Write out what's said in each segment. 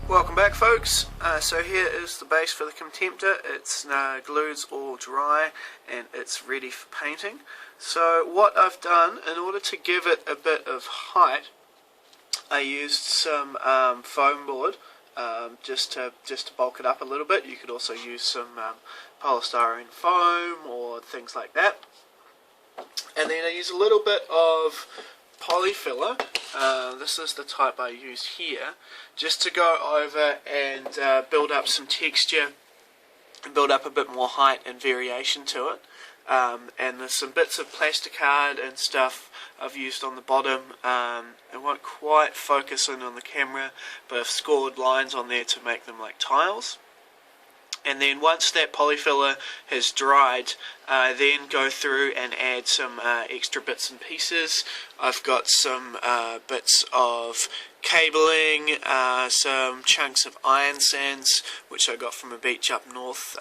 Welcome back, folks. So here is the base for the Contemptor. It's glued's all dry and it's ready for painting. So what I've done, in order to give it a bit of height, I used some foam board just to bulk it up a little bit. You could also use some polystyrene foam or things like that. And then I use a little bit of polyfiller. This is the type I use here, just to go over and build up some texture and build up a bit more height and variation to it. And there's some bits of plasticard and stuff I've used on the bottom. It won't quite focus in on the camera, but I've scored lines on there to make them like tiles. And then once that polyfiller has dried, then go through and add some extra bits and pieces. I've got some bits of cabling, some chunks of iron sands, which I got from a beach up north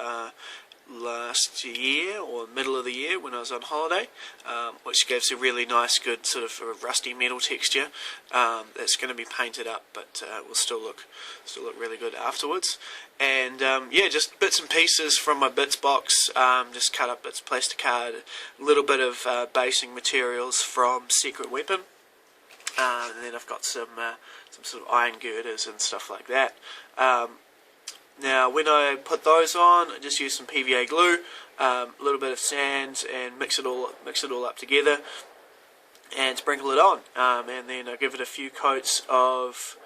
last year, or middle of the year when I was on holiday, which gives a really nice, good sort of a rusty metal texture. That's going to be painted up, but will still look really good afterwards. And yeah, just bits and pieces from my bits box. Just cut up bits of plasticard, a little bit of basing materials from Secret Weapon, and then I've got some sort of iron girders and stuff like that. Now, when I put those on, I just use some PVA glue, a little bit of sand, and mix it all up together, and sprinkle it on. And then I give it a few coats of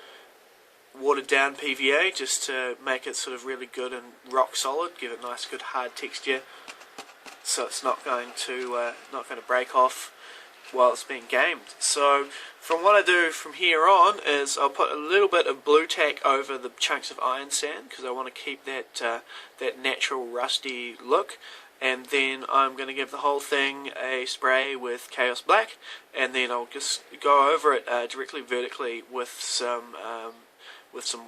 watered down PVA just to make it sort of really good and rock solid. Give it a nice, good, hard texture, so it's not going to break off while it's being gamed. So from what I do from here on is I'll put a little bit of blue tack over the chunks of iron sand, because I want to keep that natural rusty look. And then I'm going to give the whole thing a spray with Chaos Black, and then I'll just go over it directly vertically with some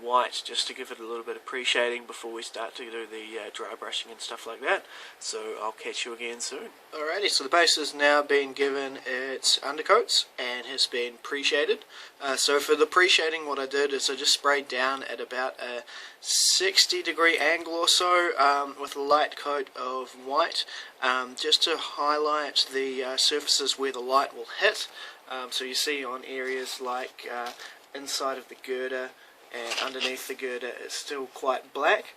white, just to give it a little bit of pre-shading before we start to do the dry brushing and stuff like that. So I'll catch you again soon. Alrighty, so the base has now been given its undercoats and has been pre-shaded. So for the pre-shading, what I did is I just sprayed down at about a 60-degree angle or so with a light coat of white, just to highlight the surfaces where the light will hit. So you see on areas like inside of the girder and underneath the girder it's still quite black,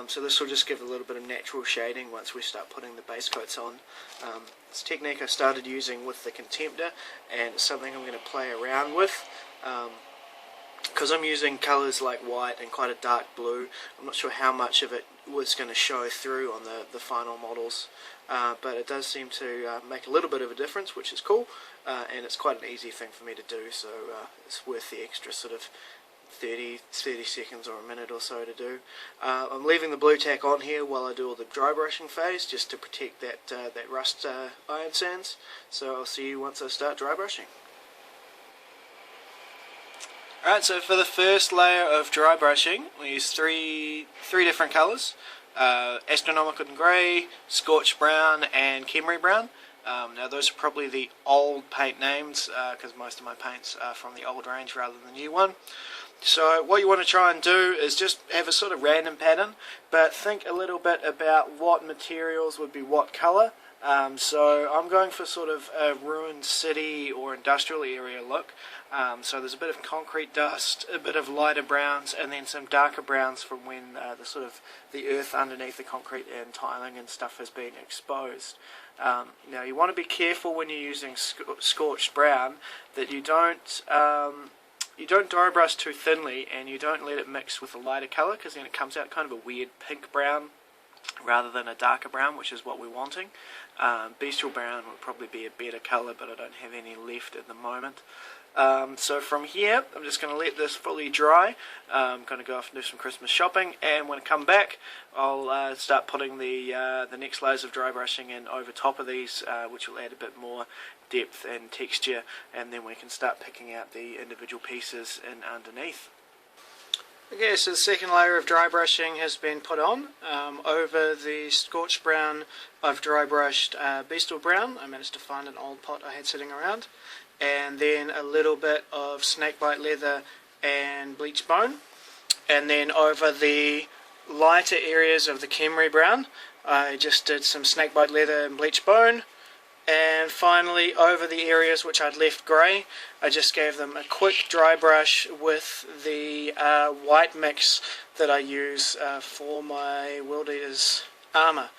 so this will just give a little bit of natural shading once we start putting the base coats on. This technique I started using with the Contemptor, and it's something I'm going to play around with, because I'm using colours like white and quite a dark blue. I'm not sure how much of it was going to show through on the final models, but it does seem to make a little bit of a difference, which is cool, and it's quite an easy thing for me to do, so it's worth the extra sort of 30 seconds or a minute or so to do. I'm leaving the blue tack on here while I do all the dry brushing phase, just to protect that rust iron sands. So I'll see you once I start dry brushing. Alright, so for the first layer of dry brushing, we use three different colours: Astronomical Grey, Scorched Brown, and Khemri Brown. Now those are probably the old paint names, because most of my paints are from the old range rather than the new one. So what you want to try and do is just have a sort of random pattern, but think a little bit about what materials would be what colour. So I'm going for sort of a ruined city or industrial area look. So there's a bit of concrete dust, a bit of lighter browns, and then some darker browns from when the earth underneath the concrete and tiling and stuff has been exposed. Now you want to be careful when you're using scorched brown that you don't dry brush too thinly, and you don't let it mix with a lighter colour, because then it comes out kind of a weird pink brown rather than a darker brown, which is what we're wanting. Bestial brown would probably be a better colour, but I don't have any left at the moment. So from here, I'm just going to let this fully dry. I'm going to go off and do some Christmas shopping, and when I come back, I'll start putting the next layers of dry brushing in over top of these, which will add a bit more depth and texture, and then we can start picking out the individual pieces in underneath. Okay, so the second layer of dry brushing has been put on. Over the scorched brown, I've dry brushed Bestial Brown. I managed to find an old pot I had sitting around, and then a little bit of snakebite leather and bleached bone. and then over the lighter areas of the Khemri brown I just did some snakebite leather and bleached bone. And finally, over the areas which I'd left grey, I just gave them a quick dry brush with the white mix that I use for my World Eater's armour.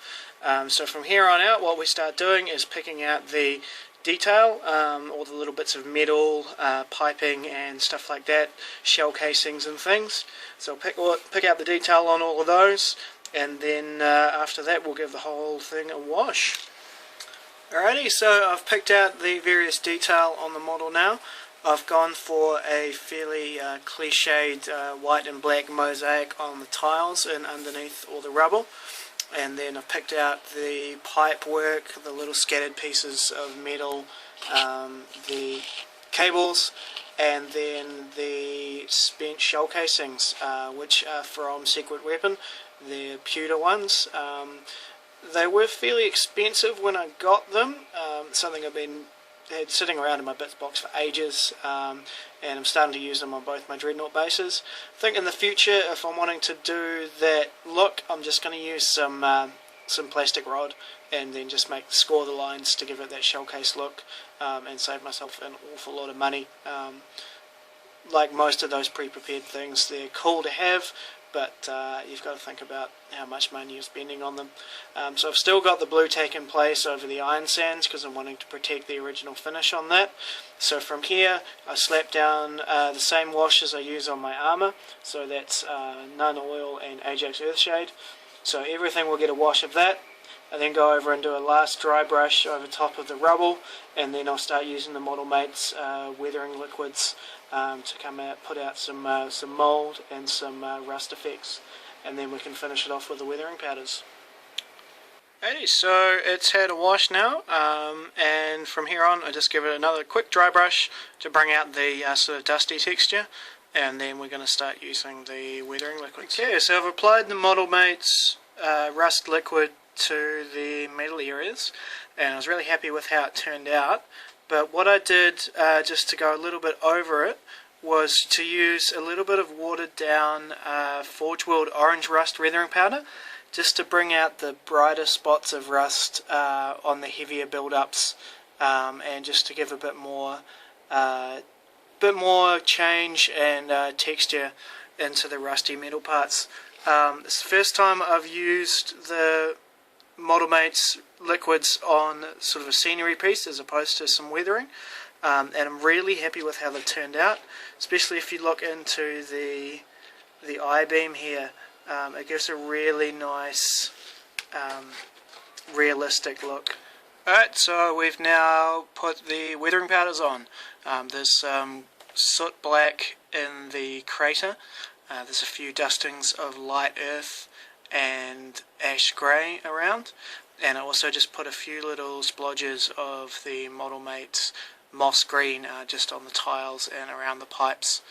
So from here on out, what we start doing is picking out the detail, all the little bits of metal, piping and stuff like that, shell casings and things. So pick out the detail on all of those, and then after that we'll give the whole thing a wash. Alrighty, so I've picked out the various detail on the model now. I've gone for a fairly cliched white and black mosaic on the tiles and underneath all the rubble. And then I've picked out the pipe work, the little scattered pieces of metal, the cables, and then the spent shell casings, which are from Secret Weapon. They're pewter ones. They were fairly expensive when I got them, something I've had sitting around in my bits box for ages, and I'm starting to use them on both my Dreadnought bases. I think in the future, if I'm wanting to do that look, I'm just going to use some plastic rod and then just score the lines to give it that shell case look, and save myself an awful lot of money. Like most of those pre-prepared things, they're cool to have, but you've got to think about how much money you're spending on them. So I've still got the blue tack in place over the iron sands because I'm wanting to protect the original finish on that. So from here I slap down the same wash as I use on my armour, so that's Nun Oil and Ajax Earthshade. So everything will get a wash of that. I then go over and do a last dry brush over top of the rubble, and then I'll start using the Model Mates weathering liquids to come out, put out some mould and some rust effects, and then we can finish it off with the weathering powders. Alrighty, so it's had a wash now, and from here on I just give it another quick dry brush to bring out the sort of dusty texture, and then we're going to start using the weathering liquids. Okay, so I've applied the Model Mates rust liquid to the metal areas, and I was really happy with how it turned out. But what I did, just to go a little bit over it, was to use a little bit of watered down Forge World orange rust weathering powder, just to bring out the brighter spots of rust on the heavier build-ups, and just to give a bit more change and texture into the rusty metal parts. It's the first time I've used the Model Mates liquids on sort of a scenery piece as opposed to some weathering, and I'm really happy with how they've turned out, especially if you look into the I-beam here. It gives a really nice realistic look. Alright, so we've now put the weathering powders on. There's soot black in the crater, there's a few dustings of light earth and ash grey around, and I also just put a few little splodges of the Model Mates moss green just on the tiles and around the pipes.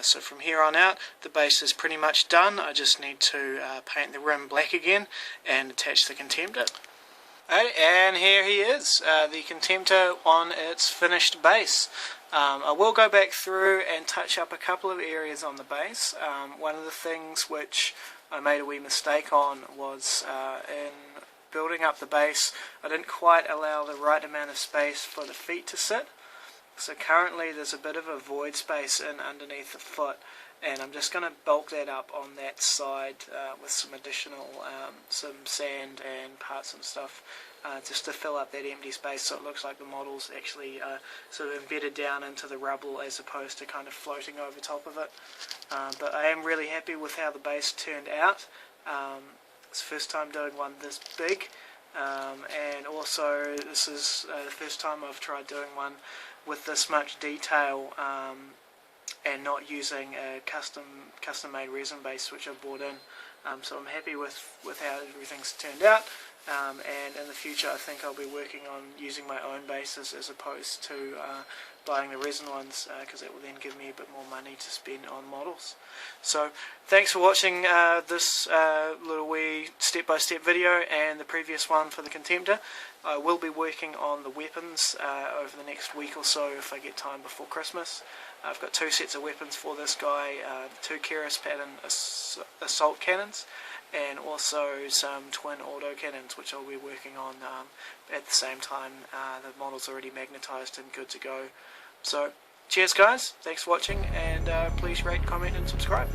So from here on out the base is pretty much done. I just need to paint the rim black again and attach the Contemptor. Right, and here he is, the Contemptor on its finished base. I will go back through and touch up a couple of areas on the base. One of the things which I made a wee mistake on was in building up the base, I didn't quite allow the right amount of space for the feet to sit. So currently there's a bit of a void space in underneath the foot, and I'm just going to bulk that up on that side with some additional some sand and parts and stuff, just to fill up that empty space so it looks like the model's actually sort of embedded down into the rubble as opposed to kind of floating over top of it. But I am really happy with how the base turned out. It's the first time doing one this big, and also this is the first time I've tried doing one with this much detail, and not using a custom made resin base which I bought in. So I'm happy with how everything's turned out. and in the future I think I'll be working on using my own bases as opposed to buying the resin ones, because it will then give me a bit more money to spend on models. So thanks for watching this little wee step-by-step video and the previous one for the Contemptor. I will be working on the weapons over the next week or so if I get time before Christmas. I've got 2 sets of weapons for this guy, the 2 Keras pattern assault cannons, and also some twin auto cannons, which I'll be working on at the same time. The model's already magnetised and good to go. So cheers guys, thanks for watching, and please rate, comment and subscribe.